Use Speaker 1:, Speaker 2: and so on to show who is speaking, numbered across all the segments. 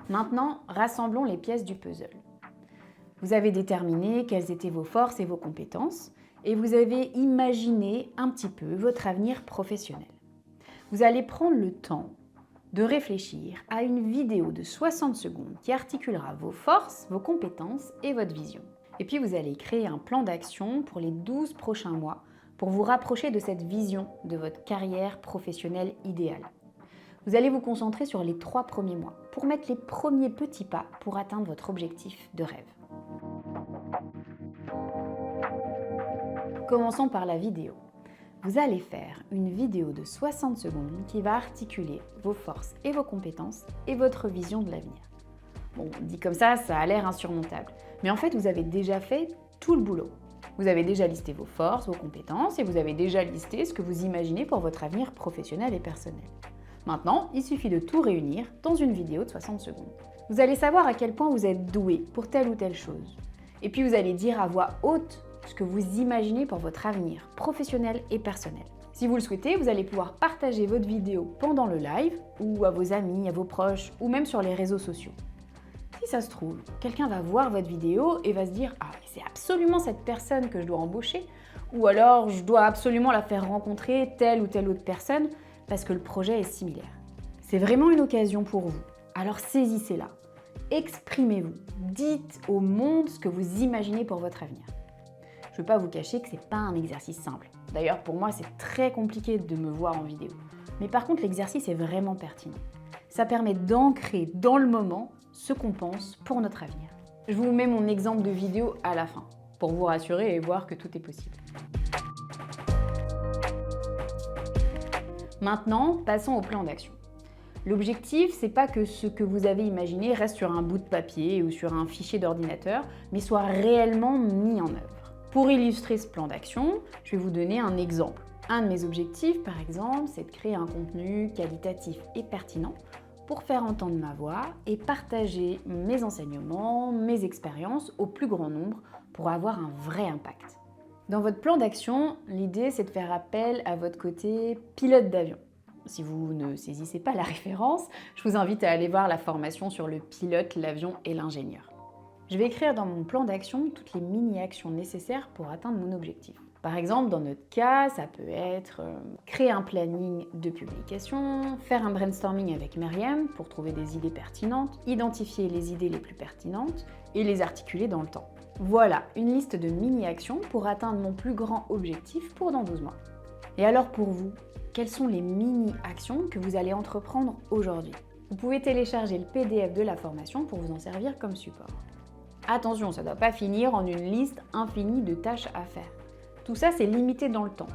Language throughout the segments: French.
Speaker 1: Maintenant, rassemblons les pièces du puzzle. Vous avez déterminé quelles étaient vos forces et vos compétences et vous avez imaginé un petit peu votre avenir professionnel. Vous allez prendre le temps de réfléchir à une vidéo de 60 secondes qui articulera vos forces, vos compétences et votre vision. Et puis vous allez créer un plan d'action pour les 12 prochains mois pour vous rapprocher de cette vision de votre carrière professionnelle idéale. Vous allez vous concentrer sur les 3 premiers mois pour mettre les premiers petits pas pour atteindre votre objectif de rêve. Commençons par la vidéo. Vous allez faire une vidéo de 60 secondes qui va articuler vos forces et vos compétences et votre vision de l'avenir. Bon, dit comme ça a l'air insurmontable. Mais en fait, vous avez déjà fait tout le boulot. Vous avez déjà listé vos forces, vos compétences et vous avez déjà listé ce que vous imaginez pour votre avenir professionnel et personnel. Maintenant, il suffit de tout réunir dans une vidéo de 60 secondes. Vous allez savoir à quel point vous êtes doué pour telle ou telle chose. Et puis vous allez dire à voix haute ce que vous imaginez pour votre avenir professionnel et personnel. Si vous le souhaitez, vous allez pouvoir partager votre vidéo pendant le live ou à vos amis, à vos proches ou même sur les réseaux sociaux. Si ça se trouve, quelqu'un va voir votre vidéo et va se dire « Ah, mais c'est absolument cette personne que je dois embaucher » ou alors « Je dois absolument la faire rencontrer telle ou telle autre personne parce que le projet est similaire. » C'est vraiment une occasion pour vous. Alors saisissez-la. Exprimez-vous. Dites au monde ce que vous imaginez pour votre avenir. Je ne veux pas vous cacher que ce n'est pas un exercice simple. D'ailleurs, pour moi, c'est très compliqué de me voir en vidéo. Mais par contre, l'exercice est vraiment pertinent. Ça permet d'ancrer dans le moment ce qu'on pense pour notre avenir. Je vous mets mon exemple de vidéo à la fin, pour vous rassurer et voir que tout est possible. Maintenant, passons au plan d'action. L'objectif, c'est pas que ce que vous avez imaginé reste sur un bout de papier ou sur un fichier d'ordinateur, mais soit réellement mis en œuvre. Pour illustrer ce plan d'action, je vais vous donner un exemple. Un de mes objectifs, par exemple, c'est de créer un contenu qualitatif et pertinent pour faire entendre ma voix et partager mes enseignements, mes expériences au plus grand nombre pour avoir un vrai impact. Dans votre plan d'action, l'idée, c'est de faire appel à votre côté pilote d'avion. Si vous ne saisissez pas la référence, je vous invite à aller voir la formation sur le pilote, l'avion et l'ingénieur. Je vais écrire dans mon plan d'action toutes les mini-actions nécessaires pour atteindre mon objectif. Par exemple, dans notre cas, ça peut être créer un planning de publication, faire un brainstorming avec Myriam pour trouver des idées pertinentes, identifier les idées les plus pertinentes et les articuler dans le temps. Voilà une liste de mini-actions pour atteindre mon plus grand objectif pour dans 12 mois. Et alors pour vous, quelles sont les mini-actions que vous allez entreprendre aujourd'hui? Vous pouvez télécharger le PDF de la formation pour vous en servir comme support. Attention, ça ne doit pas finir en une liste infinie de tâches à faire. Tout ça, c'est limité dans le temps.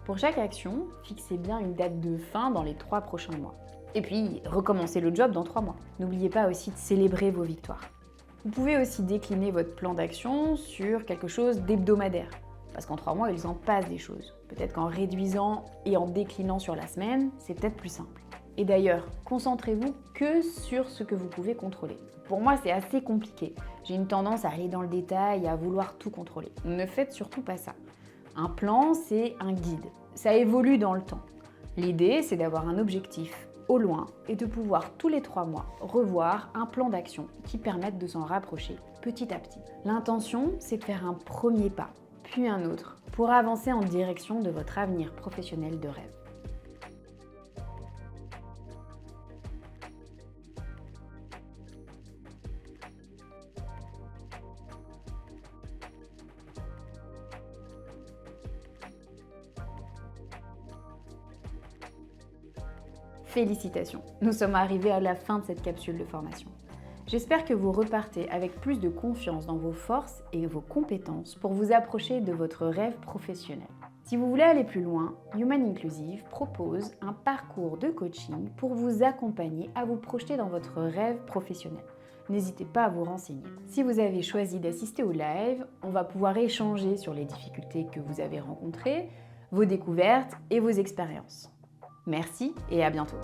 Speaker 1: Pour chaque action, fixez bien une date de fin dans les 3 prochains mois. Et puis, recommencez le job dans 3 mois. N'oubliez pas aussi de célébrer vos victoires. Vous pouvez aussi décliner votre plan d'action sur quelque chose d'hebdomadaire. Parce qu'en 3 mois, il s'en passe des choses. Peut-être qu'en réduisant et en déclinant sur la semaine, c'est peut-être plus simple. Et d'ailleurs, concentrez-vous que sur ce que vous pouvez contrôler. Pour moi, c'est assez compliqué. J'ai une tendance à aller dans le détail et à vouloir tout contrôler. Ne faites surtout pas ça. Un plan, c'est un guide. Ça évolue dans le temps. L'idée, c'est d'avoir un objectif au loin et de pouvoir tous les 3 mois revoir un plan d'action qui permette de s'en rapprocher petit à petit. L'intention, c'est de faire un premier pas, puis un autre, pour avancer en direction de votre avenir professionnel de rêve. Félicitations, nous sommes arrivés à la fin de cette capsule de formation. J'espère que vous repartez avec plus de confiance dans vos forces et vos compétences pour vous approcher de votre rêve professionnel. Si vous voulez aller plus loin, Human Inclusive propose un parcours de coaching pour vous accompagner à vous projeter dans votre rêve professionnel. N'hésitez pas à vous renseigner. Si vous avez choisi d'assister au live, on va pouvoir échanger sur les difficultés que vous avez rencontrées, vos découvertes et vos expériences. Merci et à bientôt.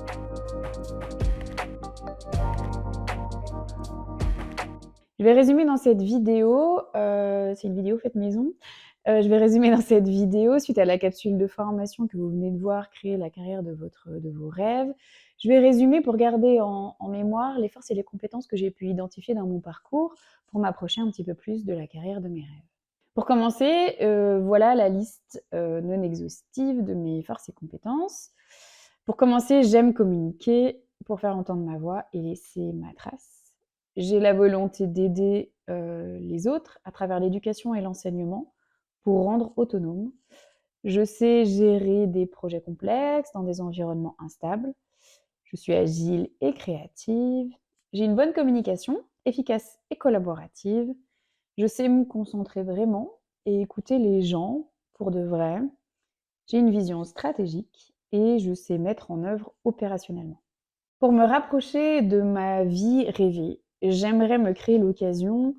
Speaker 1: Je vais résumer dans cette vidéo, c'est une vidéo faite maison, Je vais résumer dans cette vidéo, suite à la capsule de formation que vous venez de voir, créer la carrière de vos rêves. Je vais résumer pour garder en mémoire les forces et les compétences que j'ai pu identifier dans mon parcours pour m'approcher un petit peu plus de la carrière de mes rêves. Pour commencer, voilà la liste non exhaustive de mes forces et compétences. Pour commencer, j'aime communiquer pour faire entendre ma voix et laisser ma trace. J'ai la volonté d'aider les autres à travers l'éducation et l'enseignement pour rendre autonome. Je sais gérer des projets complexes dans des environnements instables. Je suis agile et créative. J'ai une bonne communication, efficace et collaborative. Je sais me concentrer vraiment et écouter les gens pour de vrai. J'ai une vision stratégique et je sais mettre en œuvre opérationnellement. Pour me rapprocher de ma vie rêvée, j'aimerais me créer l'occasion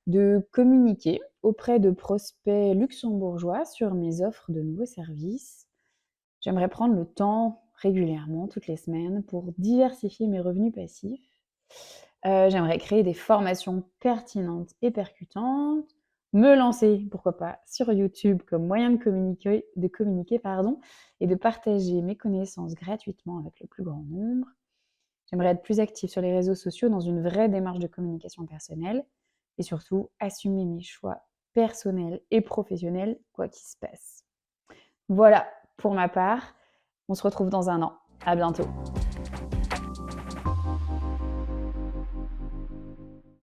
Speaker 1: de communiquer auprès de prospects luxembourgeois sur mes offres de nouveaux services. J'aimerais prendre le temps régulièrement, toutes les semaines, pour diversifier mes revenus passifs. J'aimerais créer des formations pertinentes et percutantes, me lancer, pourquoi pas, sur YouTube comme moyen de communiquer et de partager mes connaissances gratuitement avec le plus grand nombre. J'aimerais être plus active sur les réseaux sociaux dans une vraie démarche de communication personnelle et surtout assumer mes choix personnels et professionnels, quoi qu'il se passe. Voilà pour ma part. On se retrouve dans un an. À bientôt.